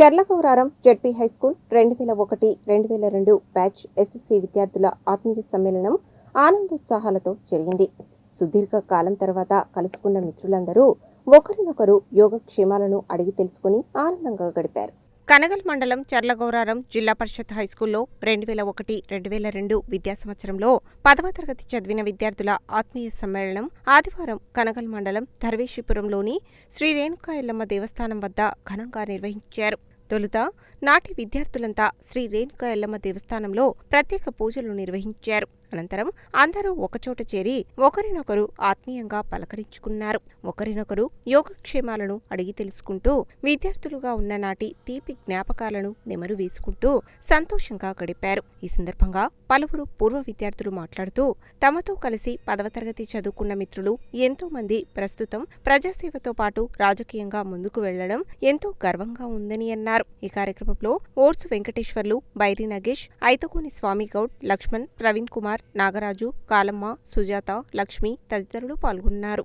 చర్లగౌరారం ZP high school 2001-2002 batch SSC విద్యార్థుల ఆత్మీయ సమ్మేళనం ఆనందోత్సాహాలతో జరిగింది. సుదీర్ఘ కాలం తర్వాత కలుసుకున్న మిత్రులందరూ ఒకరినొకరు యోగక్షేమాలను అడిగి తెలుసుకుని ఆనందంగా గడిపారు. కనగల్ మండలం చర్లగౌరారం జిల్లా పరిషత్ హైస్కూల్లో 2001-2002 విద్యా సంవత్సరంలో 10వ తరగతి చదివిన విద్యార్థుల ఆత్మీయ సమ్మేళనం ఆదివారం కనగల్ మండలం ధర్వేషిపురంలోని శ్రీ రేణుకా ఎల్లమ్మ దేవస్థానం వద్ద ఘనంగా నిర్వహించారు. తొలుత నాటి విద్యార్థులంతా శ్రీ రేణుకా ఎల్లమ్మ దేవస్థానంలో ప్రత్యేక పూజలు నిర్వహించారు. అనంతరం అందరూ ఒకచోట చేరి ఒకరినొకరు ఆత్మీయంగా పలకరించుకున్నారు. ఒకరినొకరు యోగక్షేమాలను అడిగి తెలుసుకుంటూ విద్యార్థులుగా ఉన్న నాటి తీపి జ్ఞాపకాలను నెమరు వేసుకుంటూ సంతోషంగా గడిపారు. ఈ సందర్భంగా పలువురు పూర్వ విద్యార్థులు మాట్లాడుతూ తమతో కలిసి 10వ తరగతి చదువుకున్న మిత్రులు ఎంతో మంది ప్రస్తుతం ప్రజాసేవతో పాటు రాజకీయంగా ముందుకు వెళ్లడం ఎంతో గర్వంగా ఉందని అన్నారు. ఈ కార్యక్రమంలో ఓర్సు వెంకటేశ్వర్లు, బైరి నగేష్, ఐతకోని స్వామిగౌడ్, లక్ష్మణ్, ప్రవీణ్ కుమార్, నాగరాజు, కాలమ్మ, సుజాత, లక్ష్మి తదితరులు పాల్గొన్నారు.